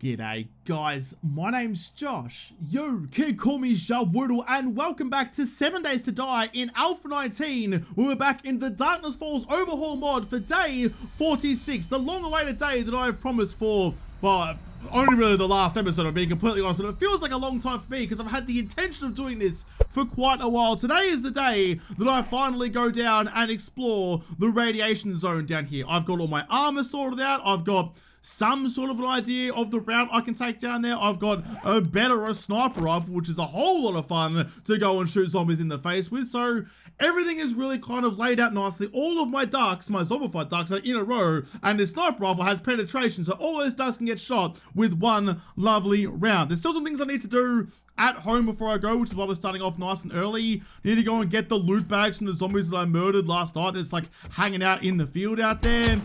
G'day guys, my name's Josh, you can call me JaWoodle, and welcome back to 7 Days to Die in Alpha 19. We're back in the Darkness Falls overhaul mod for day 46, the long awaited day that I've promised for, well, only really the last episode, I'm being completely honest, but it feels like a long time for me because I've had the intention of doing this for quite a while. Today is the day that I finally go down and explore the radiation zone down here. I've got all my armor sorted out, I've got some sort of an idea of the route I can take down there. I've got a sniper rifle, which is a whole lot of fun to go and shoot zombies in the face with. So everything is really kind of laid out nicely. All of my ducks, my zombified ducks, are in a row, and this sniper rifle has penetration, so all those ducks can get shot with one lovely round. There's still some things I need to do at home before I go, which is why we're starting off nice and early. Need to go and get the loot bags from the zombies that I murdered last night that's like hanging out in the field out there.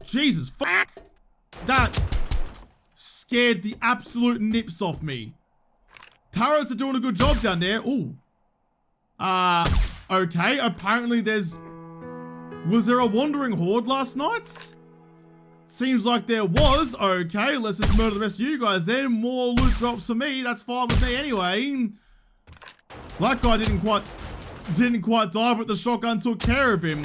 Jesus fuck! That scared the absolute nips off me. Turrets are doing a good job down there. Ooh. Okay, apparently was there a wandering horde last night? Seems like there was. Okay, let's just murder the rest of you guys then. More loot drops for me, that's fine with me anyway. That guy didn't quite die, but the shotgun took care of him.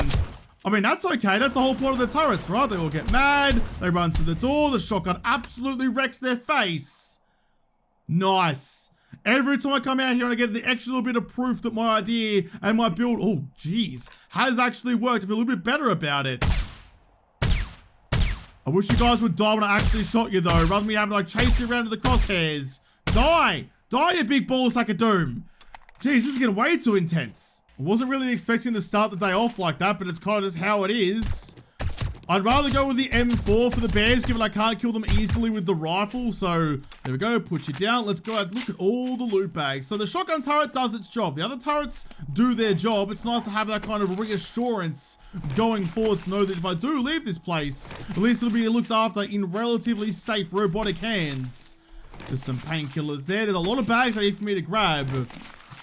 I mean, that's okay, that's the whole point of the turrets, right? They all get mad, they run to the door, the shotgun absolutely wrecks their face. Nice. Every time I come out here and I get the extra little bit of proof that my idea and my build, oh geez, has actually worked. I feel a little bit better about it. I wish you guys would die when I actually shot you though, rather than me having to like chase you around with the crosshairs. Die! Die, you big ball sack of doom. Jeez, this is getting way too intense. I wasn't really expecting to start the day off like that, but it's kind of just how it is. I'd rather go with the M4 for the bears, given I can't kill them easily with the rifle. So, there we go, put you down. Let's go and look at all the loot bags. So the shotgun turret does its job. The other turrets do their job. It's nice to have that kind of reassurance going forward to know that if I do leave this place, at least it'll be looked after in relatively safe robotic hands. Just some painkillers there. There's a lot of bags I need for me to grab.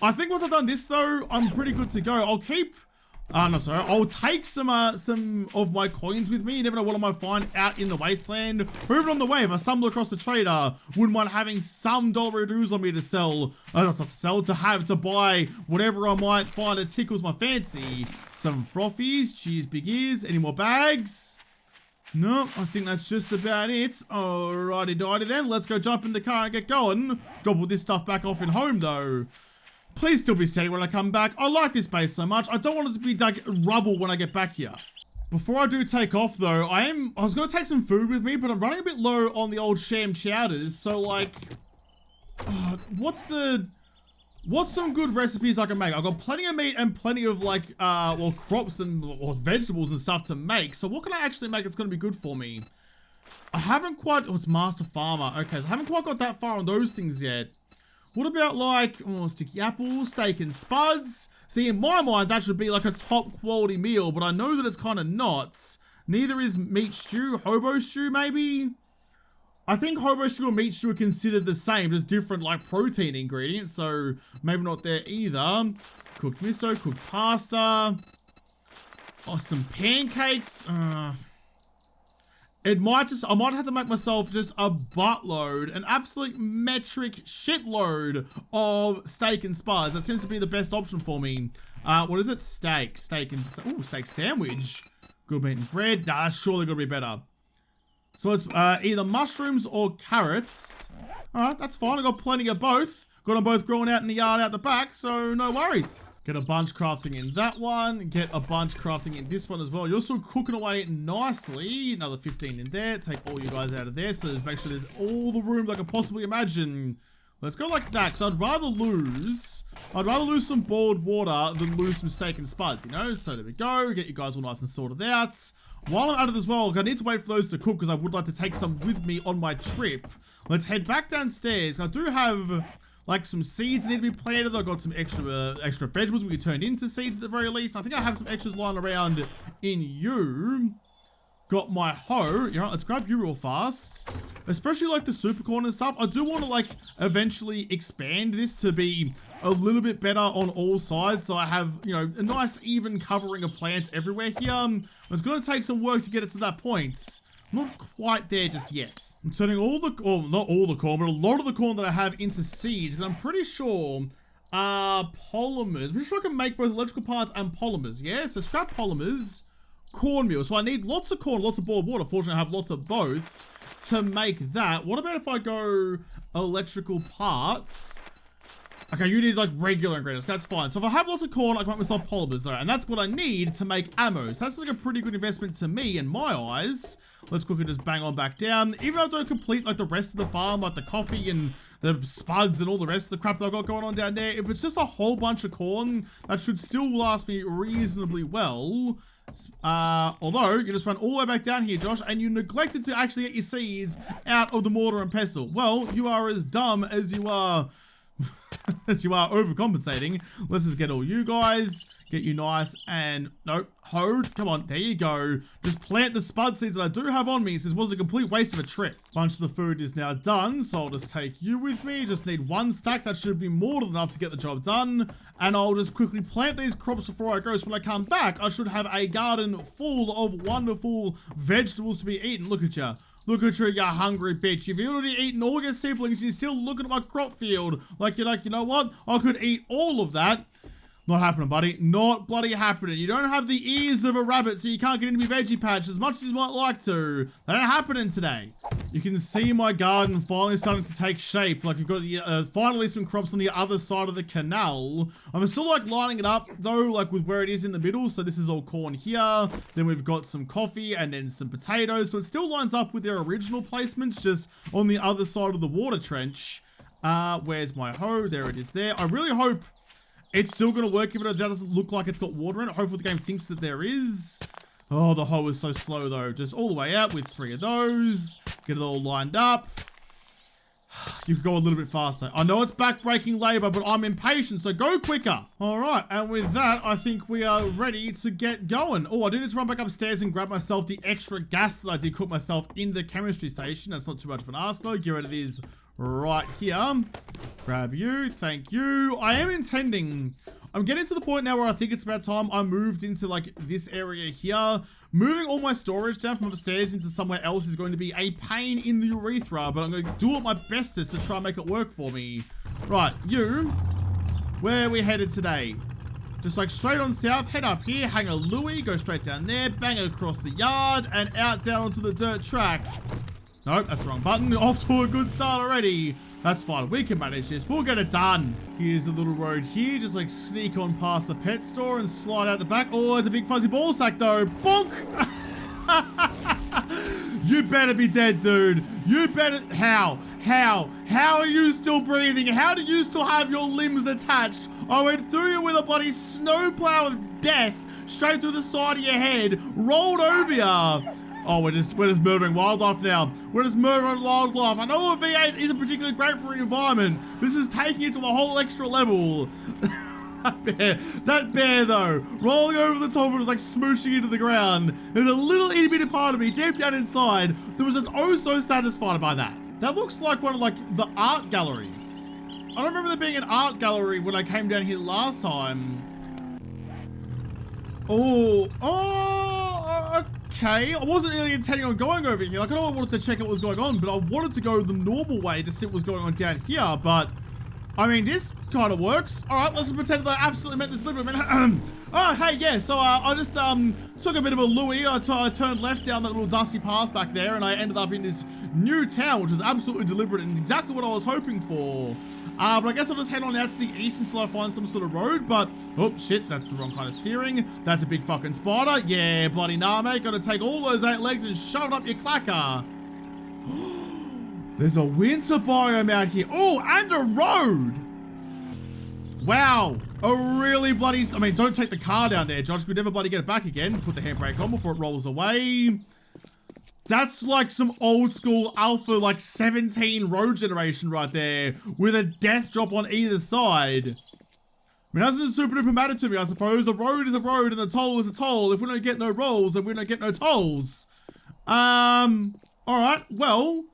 I think once I've done this though, I'm pretty good to go. I'll keep, I'll take some of my coins with me. You never know what I might find out in the wasteland. Or even on the way, if I stumble across a trader, wouldn't mind having some dollar dues on me to sell, to buy whatever I might find that tickles my fancy. Some frothies, cheers big ears. Any more bags? No, I think that's just about it. Alrighty then, let's go jump in the car and get going. Drop all this stuff back off in home though. Please still be steady when I come back. I like this base so much. I don't want it to be like rubble when I get back here. Before I do take off though, I was gonna take some food with me, but I'm running a bit low on the old sham chowders. So like, what's some good recipes I can make? I've got plenty of meat and plenty of like, well, crops and vegetables and stuff to make. So what can I actually make that's gonna be good for me? I haven't quite, it's Master Farmer. Okay, so I haven't quite got that far on those things yet. What about like, sticky apples, steak and spuds? See, in my mind, that should be like a top quality meal, but I know that it's kind of not. Neither is meat stew, hobo stew maybe? I think hobo stew and meat stew are considered the same, just different like protein ingredients, so maybe not there either. Cooked miso, cooked pasta. Oh, some pancakes. I might have to make myself just a buttload, an absolute metric shitload of steak and spuds. That seems to be the best option for me. What is it? Steak sandwich. Good meat and bread. Nah, that's surely gonna be better. So it's either mushrooms or carrots. Alright, that's fine. I got plenty of both. Got them both growing out in the yard out the back, so no worries. Get a bunch crafting in that one. Get a bunch crafting in this one as well. You're still cooking away nicely. Another 15 in there. Take all you guys out of there. So just make sure there's all the room that I can possibly imagine. Let's go like that, because I'd rather lose some boiled water than lose some steak and spuds, you know? So there we go. Get you guys all nice and sorted out. While I'm at it as well, I need to wait for those to cook because I would like to take some with me on my trip. Let's head back downstairs. I do have like some seeds that need to be planted. I've got some extra vegetables we turned into seeds at the very least. I think I have some extras lying around in you. Got my hoe. You know, let's grab you real fast. Especially like the super corn and stuff. I do want to like eventually expand this to be a little bit better on all sides. So I have, you know, a nice even covering of plants everywhere here. It's going to take some work to get it to that point. Not quite there just yet. I'm turning all the, well, not all the corn, but a lot of the corn that I have into seeds, because I'm pretty sure polymers. I'm pretty sure I can make both electrical parts and polymers, yeah? So scrap polymers, cornmeal. So I need lots of corn, lots of boiled water. Fortunately, I have lots of both to make that. What about if I go electrical parts? Okay, you need like regular ingredients. That's fine. So if I have lots of corn, I can make myself polymers though. And that's what I need to make ammo. So that's like a pretty good investment to me in my eyes. Let's quickly just bang on back down. Even though I don't complete like the rest of the farm, like the coffee and the spuds and all the rest of the crap that I've got going on down there, if it's just a whole bunch of corn, that should still last me reasonably well. Although, you just run all the way back down here, Josh, and you neglected to actually get your seeds out of the mortar and pestle. Well, you are as dumb as you are... as you are overcompensating. Let's just get all you guys, get you nice and nope, hoed. Come on, there you go. Just plant the spud seeds that I do have on me, so this wasn't a complete waste of a trip. Bunch of the food is now done, so I'll just take you with me. Just need one stack. That should be more than enough to get the job done. And I'll just quickly plant these crops before I go, so when I come back, I should have a garden full of wonderful vegetables to be eaten. Look at you. Look at you hungry bitch. You've already eaten all your siblings. You're still looking at my crop field. Like, you're like, you know what? I could eat all of that. Not happening, buddy. Not bloody happening. You don't have the ears of a rabbit, so you can't get into my veggie patch as much as you might like to. That ain't happening today. You can see my garden finally starting to take shape. Like, we've got the, finally some crops on the other side of the canal. I'm still, like, lining it up, though, like, with where it is in the middle. So this is all corn here. Then we've got some coffee and then some potatoes. So it still lines up with their original placements, just on the other side of the water trench. Where's my hoe? There it is there. I really hope it's still going to work even though that doesn't look like it's got water in it. Hopefully the game thinks that there is. Oh, the hoe is so slow though. Just all the way out with 3 of those. Get it all lined up. You could go a little bit faster. I know it's back-breaking labor, but I'm impatient, so go quicker. All right, and with that, I think we are ready to get going. Oh, I do need to run back upstairs and grab myself the extra gas that I did cook myself in the chemistry station. That's not too much of an ask though. Get rid of these right here. Grab you, thank you. I am intending, I'm getting to the point now where I think it's about time I moved into like this area here. Moving all my storage down from upstairs into somewhere else is going to be a pain in the urethra, but I'm going to do it my bestest to try and make it work for me. Right, you, where are we headed today? Just like straight on south, head up here, hang a Louis, go straight down there, bang across the yard, and out down onto the dirt track. Nope, that's the wrong button. Off to a good start already. That's fine. We can manage this. We'll get it done. Here's the little road here. Just like sneak on past the pet store and slide out the back. Oh, there's a big fuzzy ball sack though. Bonk! You better be dead, dude. You better... How? How are you still breathing? How do you still have your limbs attached? I went through you with a bloody snowplow of death straight through the side of your head, rolled over you. Oh, we're just murdering wildlife now. We're just murdering wildlife. I know a V8 isn't particularly great for the environment. This is taking it to a whole extra level. That bear though, rolling over the top of it was like smooshing into the ground. There's a little itty bitty part of me deep down inside that was just oh so satisfied by that. That looks like one of like the art galleries. I don't remember there being an art gallery when I came down here last time. Okay, I wasn't really intending on going over here. Like, I know I wanted to check out what was going on, but I wanted to go the normal way to see what was going on down here, but I mean, this kind of works. All right, let's pretend that I absolutely meant this literally. Oh, hey, yeah, so I just took a bit of a Louis. I turned left down that little dusty path back there, and I ended up in this new town, which was absolutely deliberate and exactly what I was hoping for. But I guess I'll just head on out to the east until I find some sort of road, but, oh, shit, that's the wrong kind of steering. That's a big fucking spider. Yeah, bloody nah, mate. Gotta take all those 8 legs and shove it up your clacker. There's a winter biome out here. Oh, and a road. Wow. A really bloody, I mean, don't take the car down there, Josh. We'd never bloody get it back again. Put the handbrake on before it rolls away. That's like some old school Alpha, like 17 road generation right there with a death drop on either side. I mean, that doesn't super duper matter to me, I suppose. A road is a road and a toll is a toll. If we don't get no rolls, then we don't get no tolls. Alright, well,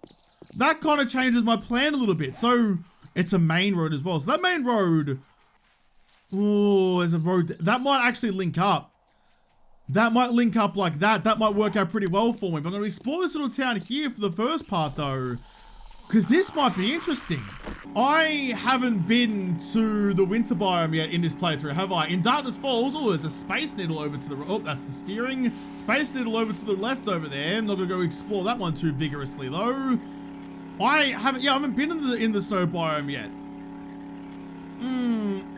that kind of changes my plan a little bit. So, it's a main road as well. So that main road, oh, there's a road, that might actually link up. That might link up like that. That might work out pretty well for me. But I'm going to explore this little town here for the first part, though, because this might be interesting. I haven't been to the winter biome yet in this playthrough, have I? In Darkness Falls, oh, there's a space needle over to the, oh, that's the steering. Space needle over to the left over there. I'm not going to go explore that one too vigorously, though. I haven't been in the snow biome yet.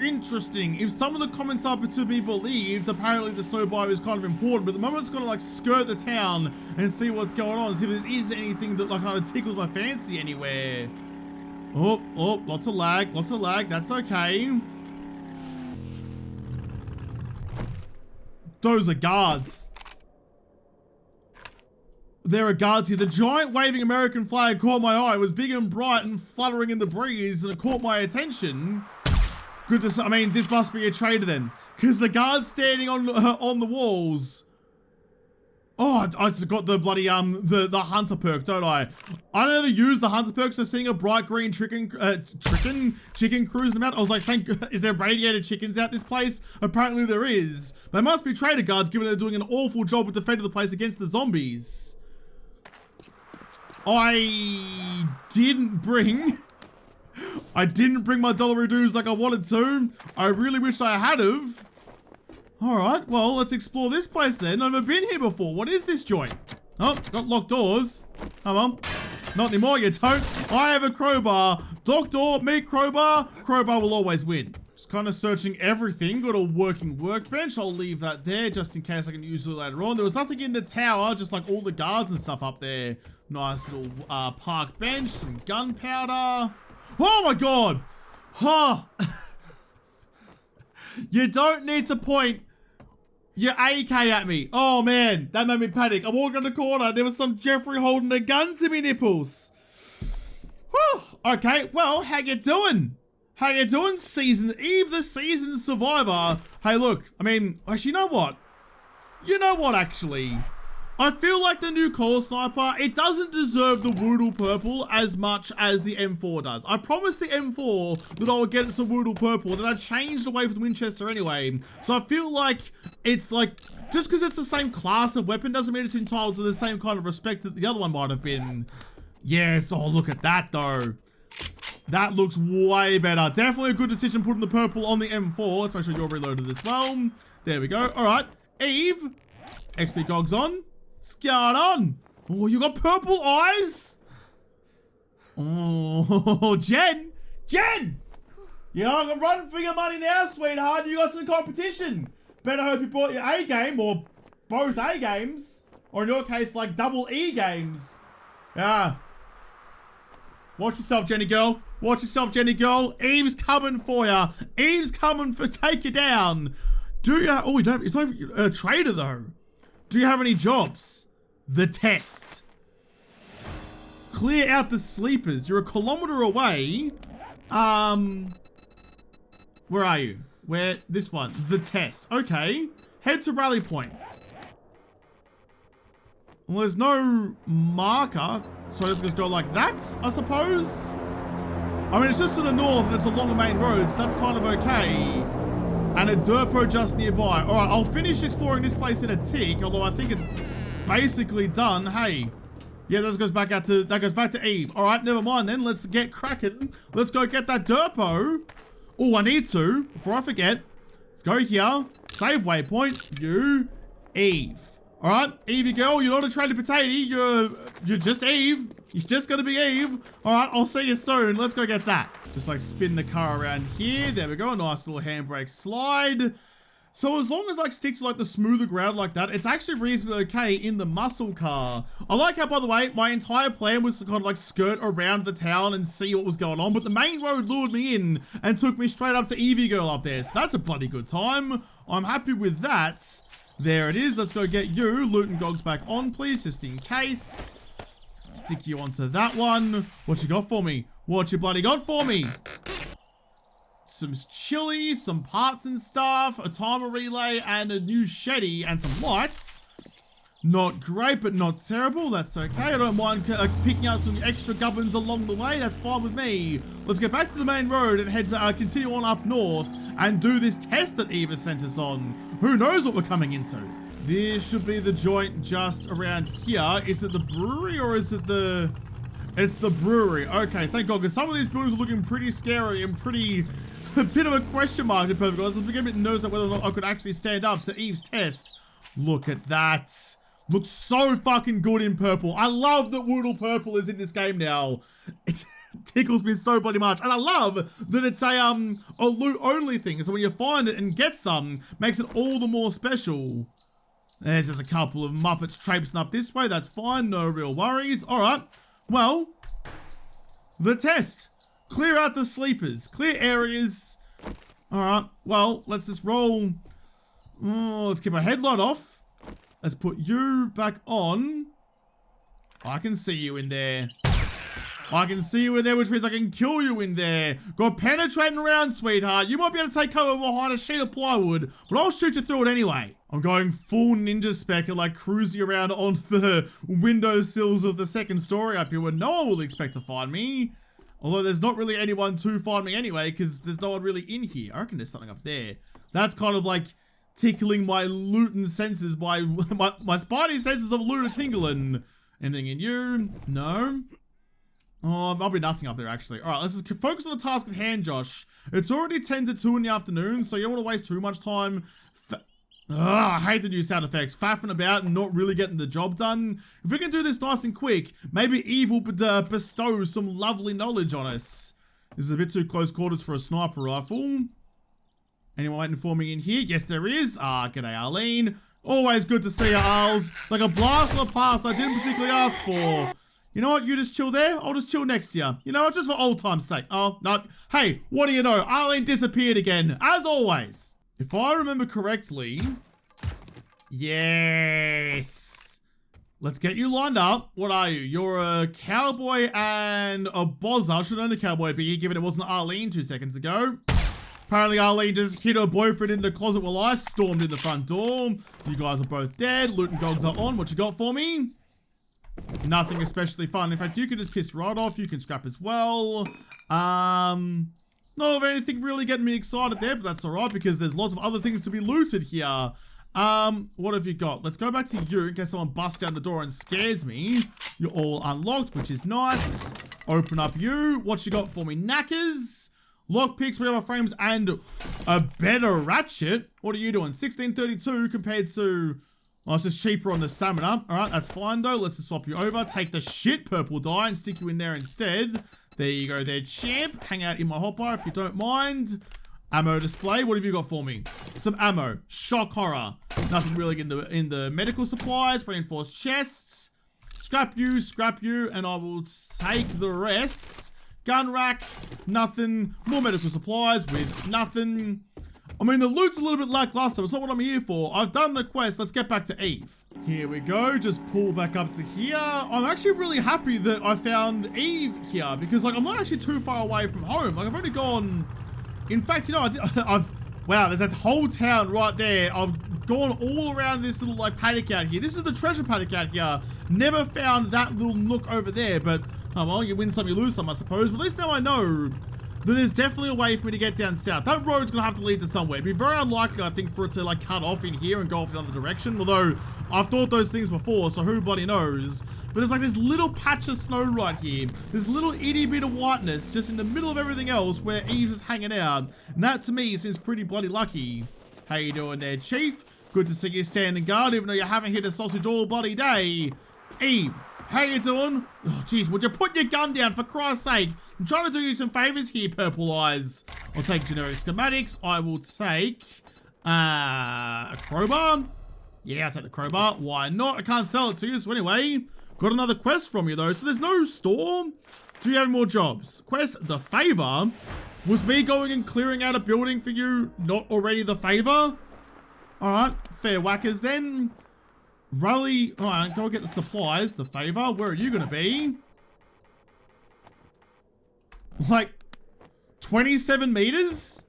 Interesting. If some of the comments are to be believed, apparently the snow biome is kind of important, but at the moment it's gonna like skirt the town and see what's going on, see if there is anything that like kind of tickles my fancy anywhere. Oh, lots of lag, that's okay. Those are guards. There are guards here. The giant waving American flag caught my eye. It was big and bright and fluttering in the breeze, and it caught my attention. Goodness, I mean, this must be a trader then, because the guards standing on the walls. Oh, I just got the bloody the hunter perk, don't I? I never use the hunter perk, so seeing a bright green chicken cruising about, I was like, is there radiated chickens out this place? Apparently there is. They must be trader guards, given they're doing an awful job of defending the place against the zombies. I didn't bring my dollary dues like I wanted to. I really wish I had have. Alright, well, let's explore this place then. I've never been here before. What is this joint? Oh, got locked doors. Come on. Not anymore, you don't. I have a crowbar. Doctor, meet crowbar. Crowbar will always win. Just kind of searching everything. Got a working workbench. I'll leave that there just in case I can use it later on. There was nothing in the tower, just like all the guards and stuff up there. Nice little park bench. Some gunpowder. Oh my god! Huh! You don't need to point your AK at me. Oh man, that made me panic. I walked in the corner, there was some Jeffrey holding a gun to me nipples. Whew. Okay, well, how you doing? How you doing, Season Eve, the seasoned survivor? Hey look, I mean, actually, you know what? You know what, actually? I feel like the new Coal Sniper, it doesn't deserve the JaWoodle purple as much as the M4 does. I promised the M4 that I would get some JaWoodle purple, that I changed away from the Winchester anyway. So I feel like it's like, just because it's the same class of weapon doesn't mean it's entitled to the same kind of respect that the other one might have been. Yes, oh look at that though. That looks way better. Definitely a good decision putting the purple on the M4. Let's make sure you're reloaded as well. There we go. All right, Eve, XP Gogs on. What's going on? Oh, you got purple eyes? Oh, Jen! You're gonna run for your money now, sweetheart. You got some competition. Better hope you brought your A game, or both A games. Or in your case, like double E games. Yeah. Watch yourself, Jenny girl. Watch yourself, Jenny girl. Eve's coming for ya. Eve's coming to take you down. Do you? Oh, you don't. It's not even a trader though. Do you have any jobs? The test. Clear out the sleepers. You're a kilometer away. Where are you? Where? This one. The test. Okay. Head to Rally Point. Well, there's no marker, so I just gonna go like that, I suppose. I mean, it's just to the north and it's along the main road, so that's kind of okay. And a derpo just nearby. All right, I'll finish exploring this place in a tick, although I think it's basically done. Hey, yeah, that goes back to Eve. All right, never mind then. Let's get cracking. Let's go get that derpo. Oh, I need to, before I forget. Let's go here. Save waypoint. You, Eve. All right, Evie girl, you're not a Tradey Potatey. You're just Eve. You're just gonna be Eve. All right, I'll see you soon. Let's go get that. Just like spin the car around here. There we go. A nice little handbrake slide. So as long as like sticks to like the smoother ground like that, it's actually reasonably okay in the muscle car. I like how, by the way, my entire plan was to kind of like skirt around the town and see what was going on, but the main road lured me in and took me straight up to Evie girl up there. So that's a bloody good time. I'm happy with that. There it is. Let's go get you. Loot and Gogs back on, please, just in case. Stick you onto that one. What you got for me? What you bloody got for me? Some chili, some parts and stuff, a timer relay, and a new shetty, and some lights. Not great, but not terrible. That's okay. I don't mind picking up some extra gubbins along the way. That's fine with me. Let's get back to the main road and head continue on up north and do this test that Eva sent us on. Who knows what we're coming into? This should be the joint just around here. Is it the brewery or is it the... It's the brewery. Okay, thank God, because some of these buildings are looking pretty scary and pretty... a bit of a question mark, to be perfectly honest. I was beginning to notice whether or not I could actually stand up to Eve's test. Look at that. Looks so fucking good in purple. I love that JaWoodle purple is in this game now. It tickles me so bloody much. And I love that it's a loot only thing. So when you find it and get some, makes it all the more special. There's just a couple of Muppets traipsing up this way. That's fine. No real worries. All right. Well, the test. Clear out the sleepers. Clear areas. All right. Well, let's just roll. Oh, let's keep our headlight off. Let's put you back on. I can see you in there. I can see you in there, which means I can kill you in there. Go penetrating around, sweetheart. You might be able to take cover behind a sheet of plywood, but I'll shoot you through it anyway. I'm going full ninja spec and like cruising around on the windowsills of the second story up here where no one will expect to find me. Although there's not really anyone to find me anyway, because there's no one really in here. I reckon there's something up there. That's kind of like tickling my looting senses, my spidey senses of loot are tingling. Anything in you? No. Oh, might be nothing up there actually. All right, let's just focus on the task at hand, Josh. It's already 10 to 2 in the afternoon, so you don't want to waste too much time. I hate the new sound effects. Faffing about and not really getting the job done. If we can do this nice and quick, maybe Eve will bestow some lovely knowledge on us. This is a bit too close quarters for a sniper rifle. Anyone waiting for me in here? Yes, there is. G'day, Arlene. Always good to see you, Arls. Like a blast from the past I didn't particularly ask for. You know what? You just chill there. I'll just chill next to you. You know what? Just for old time's sake. Oh, no. Hey, what do you know? Arlene disappeared again, as always. If I remember correctly, yes. Let's get you lined up. What are you? You're a cowboy and a bozzer. I should have known the cowboy be here, given it wasn't Arlene 2 seconds ago. Apparently Arlene just hid her boyfriend in the closet while I stormed in the front door. You guys are both dead. Loot and gogs are on. What you got for me? Nothing especially fun. In fact, you can just piss right off. You can scrap as well. Not anything really getting me excited there, but that's alright because there's lots of other things to be looted here. What have you got? Let's go back to you in case someone busts down the door and scares me. You're all unlocked, which is nice. Open up you. What you got for me? Knackers. Lockpicks, wheelbarrow frames, and a better ratchet. What are you doing? 1632 compared to... Oh, it's just cheaper on the stamina. Alright, that's fine though. Let's just swap you over. Take the shit purple dye and stick you in there instead. There you go there, champ. Hang out in my hotbar if you don't mind. Ammo display. What have you got for me? Some ammo. Shock horror. Nothing really in the medical supplies. Reinforced chests. Scrap you, and I will take the rest. Gun rack. Nothing. More medical supplies with nothing. I mean, the loot's a little bit lackluster. It's not what I'm here for. I've done the quest. Let's get back to Eve. Here we go. Just pull back up to here. I'm actually really happy that I found Eve here because, like, I'm not actually too far away from home. Like, I've only gone... In fact, you know, wow, there's that whole town right there. I've gone all around this little, like, paddock out here. This is the treasure paddock out here. Never found that little nook over there, but, oh, well, you win some, you lose some, I suppose. But at least now I know that there's definitely a way for me to get down south. That road's gonna have to lead to somewhere. It'd be very unlikely, I think, for it to, like, cut off in here and go off in another direction. Although, I've thought those things before, so who bloody knows. But there's, like, this little patch of snow right here. This little itty bit of whiteness just in the middle of everything else where Eve's just hanging out. And that, to me, seems pretty bloody lucky. How you doing there, Chief? Good to see you standing guard, even though you haven't hit a sausage all bloody day. Eve. How you doing? Oh, jeez, would you put your gun down for Christ's sake? I'm trying to do you some favors here, Purple Eyes. I'll take generic schematics. I will take a crowbar. Yeah, I'll take the crowbar. Why not? I can't sell it to you. So anyway, got another quest from you though. So there's no store. Do you have more jobs? Quest, the favor. Was me going and clearing out a building for you not already the favor? All right, fair whackers then. Rally, alright, go get the supplies, the favor. Where are you gonna be? Like, 27 meters?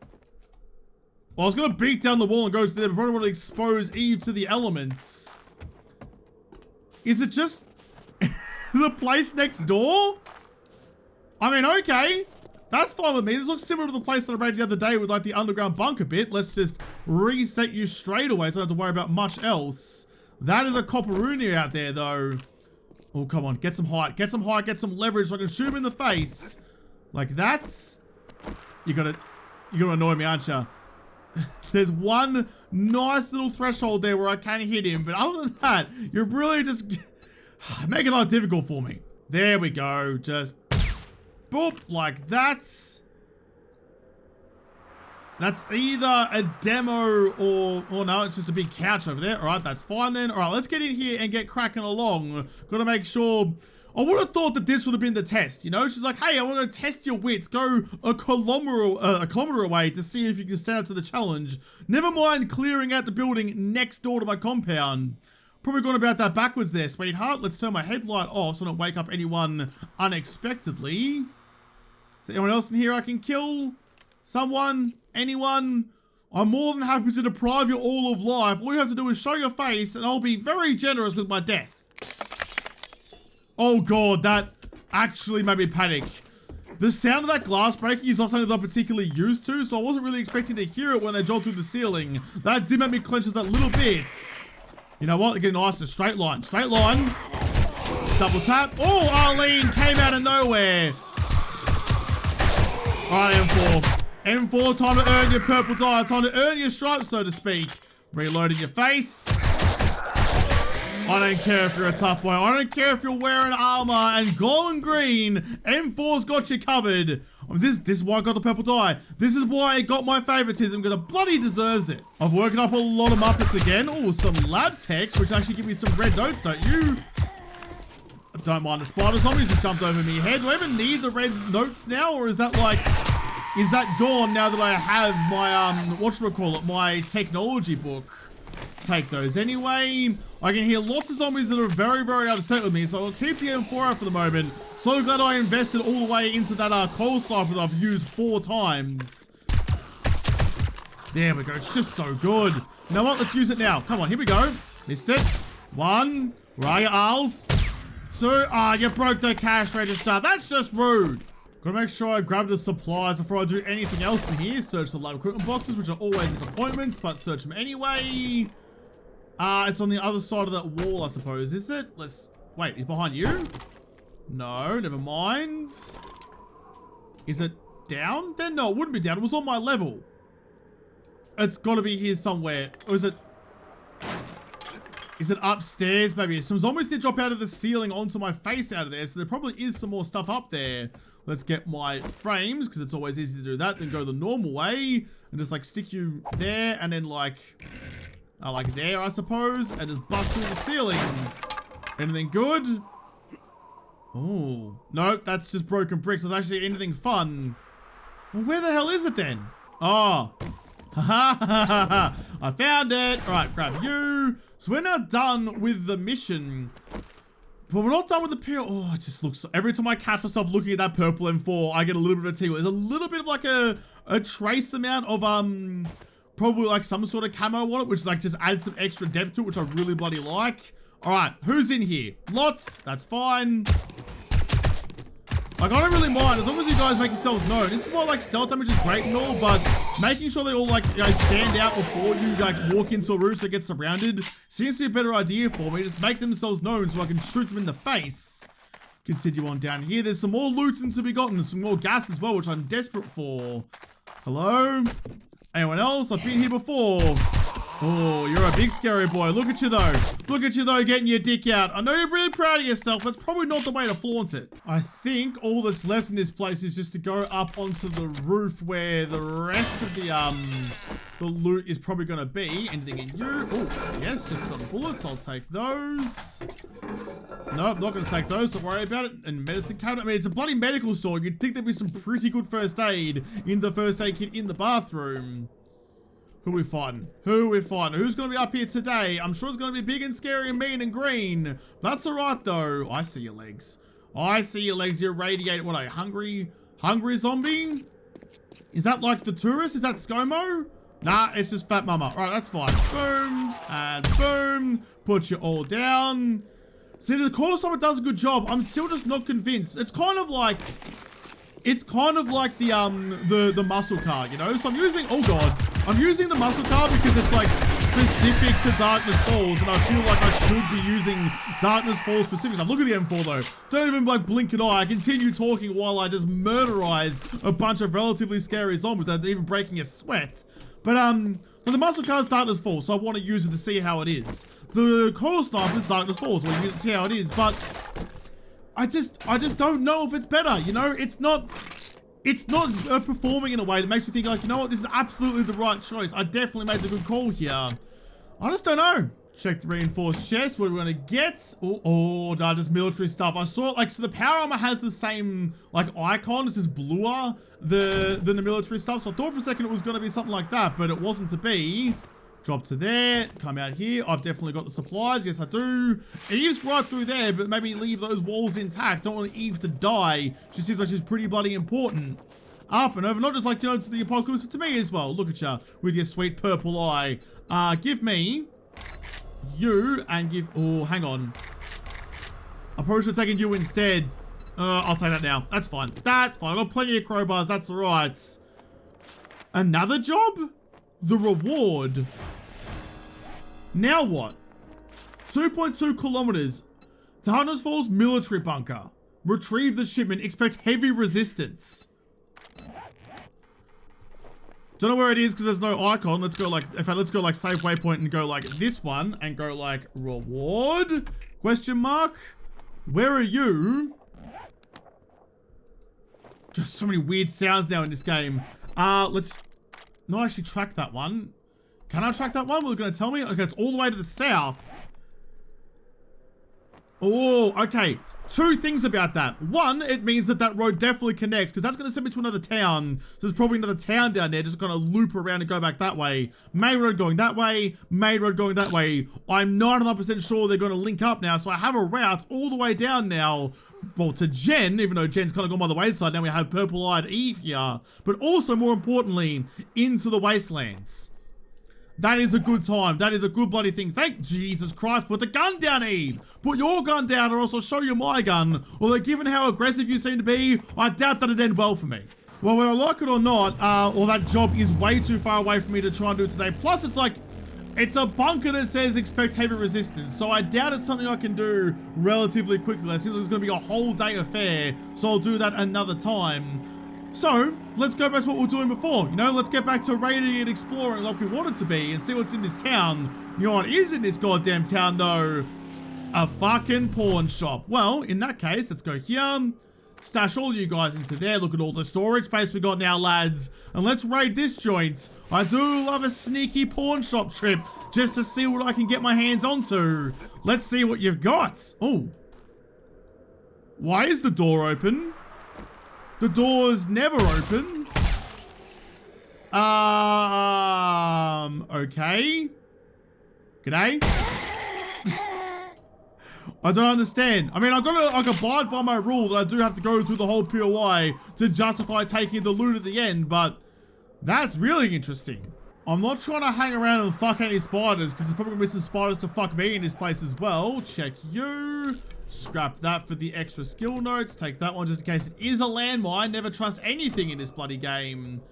Well, I was gonna beat down the wall and go through there, but probably want to expose Eve to the elements. Is it just the place next door? I mean, okay. That's fine with me. This looks similar to the place that I raided the other day with, like, the underground bunker bit. Let's just reset you straight away so I don't have to worry about much else. That is a copperoonie out there, though. Oh, come on. Get some height. Get some height. Get some leverage so I can shoot him in the face. Like that. You're gonna annoy me, aren't you? There's one nice little threshold there where I can hit him. But other than that, you're really just making it a lot difficult for me. There we go. Just boop. Like that. That's either a demo or no, it's just a big couch over there. All right, that's fine then. All right, let's get in here and get cracking along. Got to make sure. I would have thought that this would have been the test, you know? She's like, hey, I want to test your wits. Go a kilometer away to see if you can stand up to the challenge. Never mind clearing out the building next door to my compound. Probably gone about that backwards there, sweetheart. Let's turn my headlight off so I don't wake up anyone unexpectedly. Is there anyone else in here I can kill? Someone? Anyone? I'm more than happy to deprive you all of life. All you have to do is show your face and I'll be very generous with my death. Oh god, that actually made me panic. The sound of that glass breaking is not something that I'm particularly used to, so I wasn't really expecting to hear it when they dropped through the ceiling. That did make me clench just a little bit. You know what? Get nice and straight line. Straight line. Double tap. Oh, Arlene came out of nowhere. Alright, M4. M4, time to earn your purple die. Time to earn your stripes, so to speak. Reloading your face. I don't care if you're a tough boy. I don't care if you're wearing armor and glowing green. M4's got you covered. This is why I got the purple die. This is why it got my favoritism, because it bloody deserves it. I've woken up a lot of Muppets again. Oh, some lab techs, which actually give me some red notes, don't you? Don't mind the spider zombies just jumped over me head. Do I even need the red notes now, or is that like... Is that gone now that I have my, whatchamacallit, my technology book? Take those anyway. I can hear lots of zombies that are very, very upset with me, so I'll keep the M4 out for the moment. So glad I invested all the way into that coal sniper that I've used 4 times. There we go. It's just so good. You know what? Let's use it now. Come on, here we go. Missed it. 1. Where are you, Arls? 2. Ah, you broke the cash register. That's just rude. Gotta make sure I grab the supplies before I do anything else in here. Search the lab equipment boxes, which are always disappointments, but search them anyway. It's on the other side of that wall, I suppose, is it? Wait, he's behind you? No, never mind. Is it down? Then no, it wouldn't be down. It was on my level. It's gotta be here somewhere. Or is it upstairs, maybe? Some zombies did drop out of the ceiling onto my face out of there, so there probably is some more stuff up there. Let's get my frames, because it's always easy to do that, then go the normal way, and just like stick you there, and then like there, I suppose, and just bust through the ceiling. Anything good? Oh, nope, that's just broken bricks. Is actually anything fun? Well, where the hell is it then? Oh, I found it. All right, grab you. So we're now done with the mission. But we're not done with the P.O. Oh, it just looks... Every time I catch myself looking at that purple M4, I get a little bit of a tingle. There's a little bit of like a trace amount of, probably like some sort of camo on it, which like just adds some extra depth to it, which I really bloody like. All right, who's in here? Lots. That's fine. Like, I don't really mind, as long as you guys make yourselves known. This is why, like, stealth damage is great and all, but making sure they all, like, you know, stand out before you, like, walk into a room so it gets surrounded seems to be a better idea for me. Just make themselves known so I can shoot them in the face. Continue on down here. There's some more loot to be gotten. Some more gas as well, which I'm desperate for. Hello? Anyone else? I've been here before. Oh, you're a big scary boy. Look at you though. Look at you though, getting your dick out. I know you're really proud of yourself. That's probably not the way to flaunt it. I think all that's left in this place is just to go up onto the roof where the rest of the loot is probably going to be. Anything in you? Oh, yes, just some bullets. I'll take those. Nope, not going to take those. Don't worry about it. And medicine cabinet. I mean, it's a bloody medical store. You'd think there'd be some pretty good first aid in the first aid kit in the bathroom. Who we fighting? Who we fighting? Who's going to be up here today? I'm sure it's going to be big and scary and mean and green. That's alright though. I see your legs. I see your legs. You radiate. What are you? Hungry? Hungry zombie? Is that like the tourist? Is that ScoMo? Nah, it's just Fat Mama. Alright, that's fine. Boom. And boom. Put you all down. See, the corner stopper does a good job. I'm still just not convinced. It's kind of like the muscle car, you know? So I'm using, oh god, I'm using the muscle car because it's like specific to Darkness Falls, and I feel like I should be using Darkness Falls specifics. Look at the M4 though. Don't even like blink an eye. I continue talking while I just murderize a bunch of relatively scary zombies without even breaking a sweat. But the muscle car's Darkness Falls, so I want to use it to see how it is. The coil sniper's Darkness Falls, so I want to use it to see how it is, but I just don't know if it's better, you know? It's not performing in a way that makes me think like, you know what, this is absolutely the right choice. I definitely made the good call here. I just don't know. Check the reinforced chest. What are we gonna get? Oh, just military stuff. I saw like, so the power armor has the same like icon. This is bluer than the military stuff. So I thought for a second it was gonna be something like that, but it wasn't to be. Drop to there, come out here. I've definitely got the supplies. Yes, I do. Eve's right through there, but maybe leave those walls intact. Don't want Eve to die. She seems like she's pretty bloody important. Up and over, not just like, you know, to the apocalypse, but to me as well. Look at you with your sweet purple eye. Give me you and give, oh, hang on. I probably should have taken you instead. I'll take that now. That's fine. That's fine. I've got plenty of crowbars. That's all right. Another job? The reward. Now what? 2.2 kilometers. Darkness Falls military bunker. Retrieve the shipment. Expect heavy resistance. Don't know where it is because there's no icon. Let's go like, in fact, let's go like save waypoint and go like this one and go like reward? Question mark? Where are you? Just so many weird sounds now in this game. Let's not actually track that one. Can I track that one? Well, going to tell me? Okay, it's all the way to the south. Oh, okay. Two things about that. One, it means that that road definitely connects because that's going to send me to another town. So there's probably another town down there just going to loop around and go back that way. Main road going that way. Main road going that way. I'm 99% sure they're going to link up now. So I have a route all the way down now. Well, to Jen, even though Jen's kind of gone by the wayside. Now we have purple-eyed Eve here. But also, more importantly, into the wastelands. That is a good time. That is a good bloody thing. Thank Jesus Christ. Put the gun down, Eve. Put your gun down or else I'll show you my gun. Although given how aggressive you seem to be, I doubt that it'd end well for me. Well, whether I like it or not, or that job is way too far away for me to try and do it today. Plus, it's like, it's a bunker that says expect heavy resistance. So I doubt it's something I can do relatively quickly. It seems like it's going to be a whole day affair. So I'll do that another time. So, let's go back to what we were doing before, you know, let's get back to raiding and exploring like we wanted to be and see what's in this town. You know what is in this goddamn town though? A fucking pawn shop. Well, in that case, let's go here, stash all you guys into there, look at all the storage space we got now, lads, and let's raid this joint. I do love a sneaky pawn shop trip just to see what I can get my hands onto. Let's see what you've got. Oh. Why is the door open? The door's never open. Okay. G'day. I don't understand. I mean, I've got to like abide by my rule that I do have to go through the whole POI to justify taking the loot at the end, but that's really interesting. I'm not trying to hang around and fuck any spiders because there's probably gonna be some spiders to fuck me in this place as well. Check you. Scrap that for the extra skill notes. Take that one just in case it is a landmine. Never trust anything in this bloody game.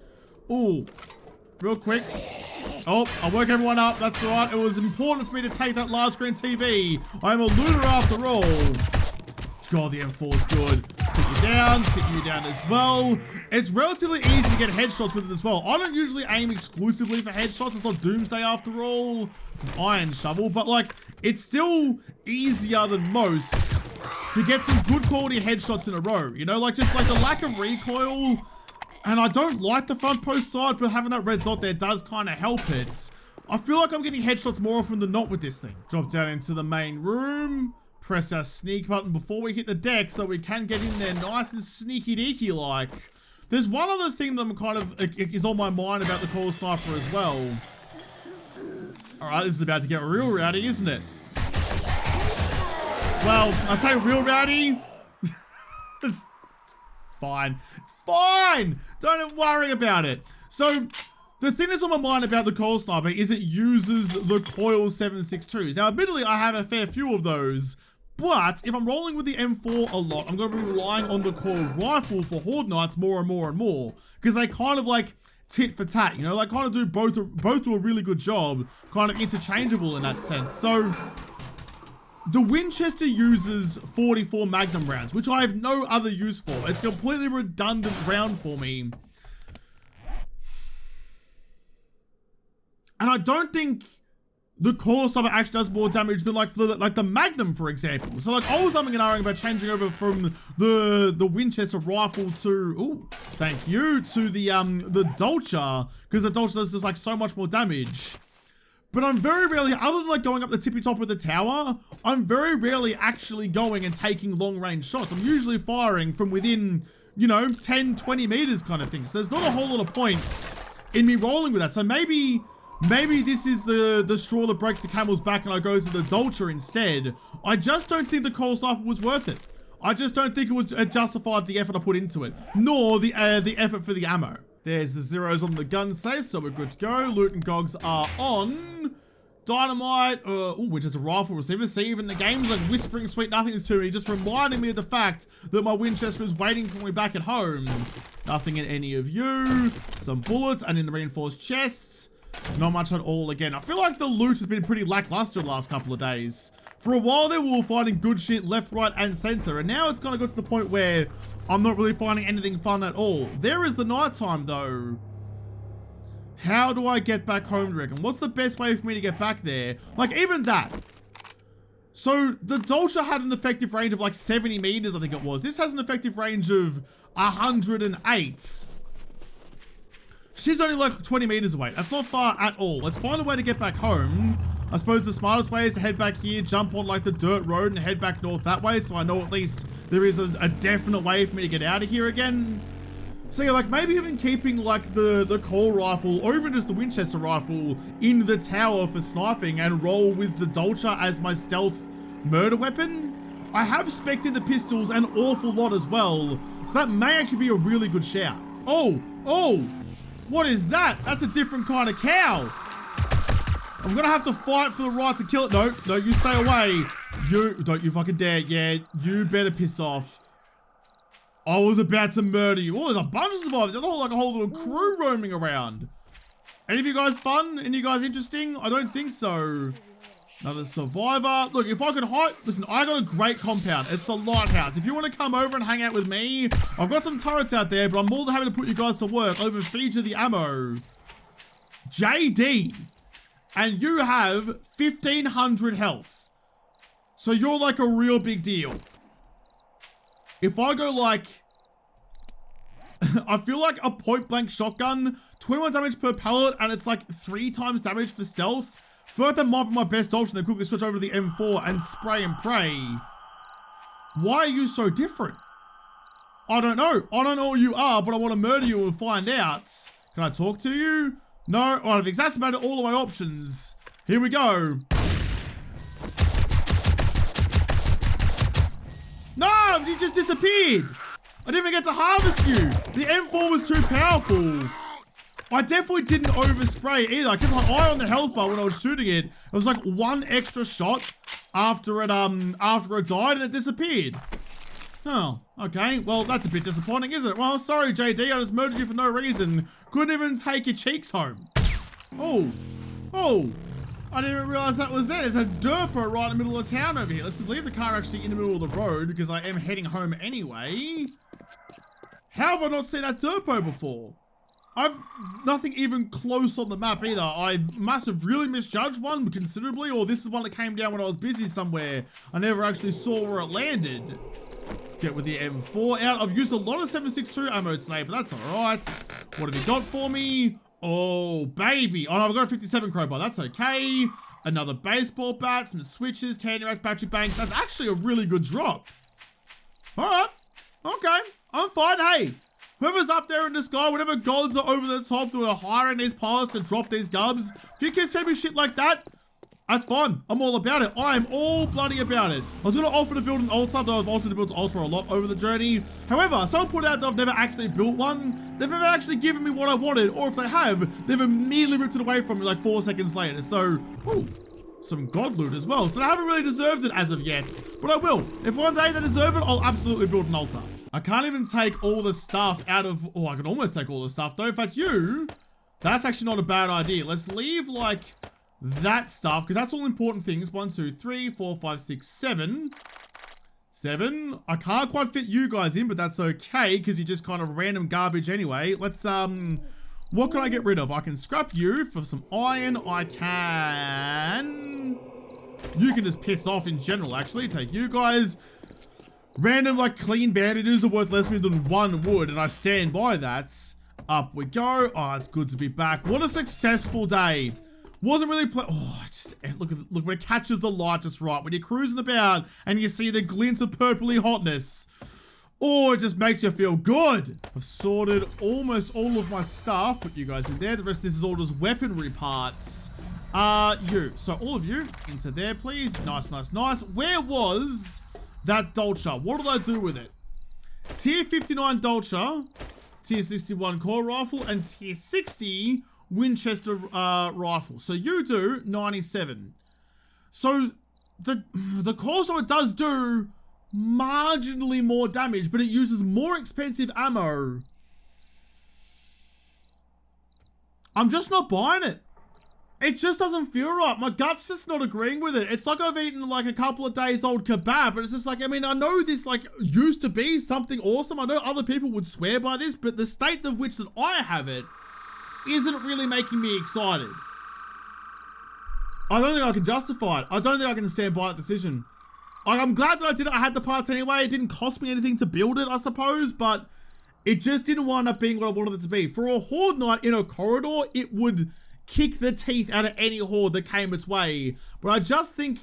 Ooh. Real quick. Oh, I'll work everyone up. That's all right. It was important for me to take that large screen TV. I'm a looter after all. God, the M4 is good. Sit you down as well. It's relatively easy to get headshots with it as well. I don't usually aim exclusively for headshots. It's not Doomsday after all. It's an iron shovel, but like, it's still easier than most to get some good quality headshots in a row. You know, like just like the lack of recoil. And I don't like the front post side, but having that red dot there does kind of help it. I feel like I'm getting headshots more often than not with this thing. Drop down into the main room. Press our sneak button before we hit the deck so we can get in there nice and sneaky deaky like. There's one other thing that I'm kind of is on my mind about the coil sniper as well. Alright, this is about to get real rowdy, isn't it? Well, I say real rowdy. It's fine. It's fine. Don't worry about it. So, the thing that's on my mind about the coil sniper is it uses the coil 7.62s. Now, admittedly, I have a fair few of those, but if I'm rolling with the M4 a lot, I'm going to be relying on the coil rifle for Horde Knights more and more and more, because they kind of like tit for tat, you know, like kind of do both do a really good job, kind of interchangeable in that sense. So the Winchester uses 44 Magnum rounds, which I have no other use for. It's a completely redundant round for me. And I don't think the core sniper actually does more damage than like the Magnum, for example. So like I was umming and ahhing about changing over from the Winchester rifle to, ooh, thank you, to the Dolce, because the Dolce does just like so much more damage. But I'm very rarely, other than like going up the tippy top of the tower, I'm very rarely actually going and taking long range shots. I'm usually firing from within, you know, 10, 20 meters kind of thing. So there's not a whole lot of point in me rolling with that. So maybe this is the straw that breaks the camel's back and I go to the Dolce instead. I just don't think the Coal Sniper was worth it. I just don't think it justified the effort I put into it, nor the effort for the ammo. There's the zeros on the gun safe, so we're good to go. Loot and gogs are on. Dynamite, which is a rifle receiver. See, even the game's like whispering sweet nothings to me, just reminding me of the fact that my Winchester is waiting for me back at home. Nothing in any of you. Some bullets, and in the reinforced chests, not much at all again. I feel like the loot has been pretty lackluster the last couple of days. For a while there, we were finding good shit left, right, and center, and now it's kind of got to the point where I'm not really finding anything fun at all. There is the nighttime though. How do I get back home, do you reckon? What's the best way for me to get back there? Like, even that. So, the Dolce had an effective range of like 70 meters, I think it was. This has an effective range of 108. She's only like 20 meters away. That's not far at all. Let's find a way to get back home. I suppose the smartest way is to head back here, jump on like the dirt road and head back north that way, so I know at least there is a definite way for me to get out of here again. So yeah, like maybe even keeping like the Coal rifle or even just the Winchester rifle in the tower for sniping and roll with the Dolce as my stealth murder weapon. I have spec'd in the pistols an awful lot as well, so that may actually be a really good shout. Oh, what is that? That's a different kind of cow. I'm gonna have to fight for the right to kill it. No, you stay away. Don't you fucking dare. Yeah, you better piss off. I was about to murder you. Oh, there's a bunch of survivors. There's like a whole little crew roaming around. Any of you guys fun? Any of you guys interesting? I don't think so. Another survivor. Look, if I could hide, listen, I got a great compound. It's the lighthouse. If you want to come over and hang out with me, I've got some turrets out there, but I'm more than happy to put you guys to work. Over feature the ammo. JD. And you have 1,500 health. So you're like a real big deal. If I go like, I feel like a point blank shotgun, 21 damage per pellet, and it's like 3 times damage for stealth. I feel like that might be my best option, then quickly switch over to the M4 and spray and pray. Why are you so different? I don't know. I don't know who you are, but I want to murder you and find out. Can I talk to you? No, I've exacerbated all of my options. Here we go. No, you just disappeared. I didn't even get to harvest you. The M4 was too powerful. I definitely didn't overspray either. I kept my eye on the health bar when I was shooting it. It was like 1 extra shot after it died and it disappeared. Oh, okay. Well, that's a bit disappointing, isn't it? Well, sorry, JD. I just murdered you for no reason. Couldn't even take your cheeks home. Oh. I didn't even realize that was there. There's a derper right in the middle of town over here. Let's just leave the car actually in the middle of the road because I am heading home anyway. How have I not seen that derpo before? I've nothing even close on the map either. I must have really misjudged one considerably, or this is one that came down when I was busy somewhere. I never actually saw where it landed. Let's get with the M4 out. I've used a lot of 7.62 ammo today, but that's alright. What have you got for me? Oh, baby. Oh, no, I've got a 57 crowbar. That's okay. Another baseball bat, some switches, tandy racks, battery banks. That's actually a really good drop. Alright. Okay. I'm fine. Hey. Whoever's up there in the sky, whatever gods are over the top that are hiring these pilots to drop these gubs, if you keep sending me shit like that, that's fine. I'm all about it. I am all bloody about it. I was going to offer to build an altar, though I've offered to build an altar a lot over the journey. However, someone put out that I've never actually built one. They've never actually given me what I wanted, or if they have, they've immediately ripped it away from me like 4 seconds later. So, ooh, some god loot as well. So I haven't really deserved it as of yet, but I will. If one day they deserve it, I'll absolutely build an altar. I can't even take all the stuff out of... Oh, I can almost take all the stuff, though. In fact, that's actually not a bad idea. Let's leave, like, that stuff, because that's all important things. 1, 2, 3, 4, 5, 6, 7. 7. I can't quite fit you guys in, but that's okay, because you're just kind of random garbage anyway. Let's, what can I get rid of? I can scrap you for some iron. I can... You can just piss off in general, actually. Take you guys. Random, like, clean bandages are worth less than 1 wood, and I stand by that. Up we go. Oh, it's good to be back. What a successful day. Wasn't really look when it catches the light just right. When you're cruising about and you see the glint of purpley hotness. Oh, it just makes you feel good. I've sorted almost all of my stuff. Put you guys in there. The rest of this is all just weaponry parts. So all of you into there, please. Nice, nice, nice. Where was that Dolce? What did I do with it? Tier 59 Dolce, Tier 61 core rifle, and Tier 60 Winchester rifle. So you do 97. So the core, it does do marginally more damage, but it uses more expensive ammo. I'm just not buying it. It just doesn't feel right. My gut's just not agreeing with it. It's like I've eaten like a couple of days old kebab, but it's just like, I mean, I know this like used to be something awesome. I know other people would swear by this, but the state of which that I have it isn't really making me excited. I don't think I can justify it. I don't think I can stand by that decision. Like, I'm glad that I did it. I had the parts anyway. It didn't cost me anything to build it, I suppose, but it just didn't wind up being what I wanted it to be. For a horde knight in a corridor, it would kick the teeth out of any horde that came its way. But I just think,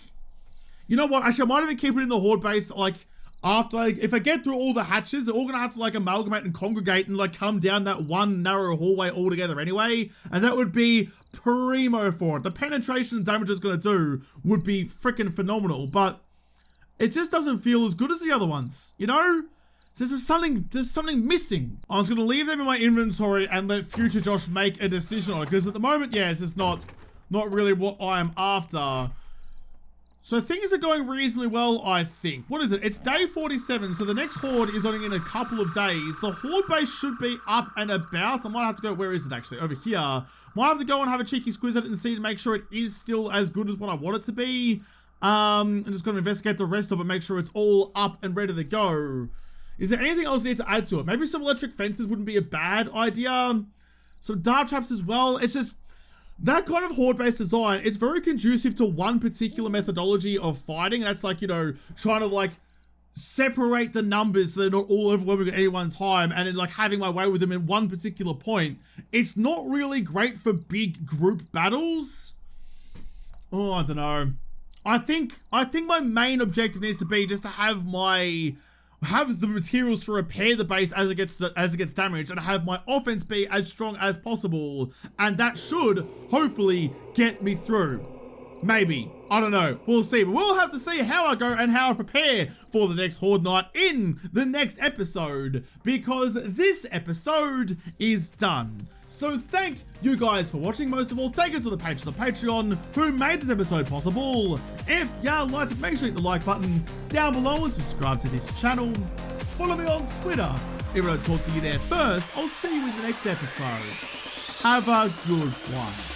you know what? Actually, I might even keep it in the horde base, like, after, like, if I get through all the hatches, they're all gonna have to, like, amalgamate and congregate and, like, come down that one narrow hallway altogether anyway. And that would be primo for it. The penetration and damage it's gonna do would be freaking phenomenal. But it just doesn't feel as good as the other ones, you know? There's something missing. I was going to leave them in my inventory and let future Josh make a decision on it, because at the moment, yeah, it's just not really what I am after. So things are going reasonably well, I think. What is it? It's day 47, so the next horde is only in a couple of days. The horde base should be up and about. I might have to go, where is it actually? Over here. Might have to go and have a cheeky squiz at it and see to make sure it is still as good as what I want it to be. I'm just going to investigate the rest of it, make sure it's all up and ready to go. Is there anything else I need to add to it? Maybe some electric fences wouldn't be a bad idea. Some dart traps as well. It's just that kind of horde-based design. It's very conducive to one particular methodology of fighting. And that's like, you know, trying to like separate the numbers so they're not all overwhelming at any one time. And then like having my way with them in one particular point. It's not really great for big group battles. Oh, I don't know. I think my main objective needs to be just to have the materials to repair the base as it gets damaged, and have my offense be as strong as possible, and that should hopefully get me through. Maybe. I don't know. We'll see. But we'll have to see how I go and how I prepare for the next horde night in the next episode, because this episode is done. So thank you guys for watching. Most of all, thank you to the patrons of Patreon who made this episode possible. If you liked it, make sure you hit the like button down below and subscribe to this channel. Follow me on Twitter. If I don't talk to you there first, I'll see you in the next episode. Have a good one.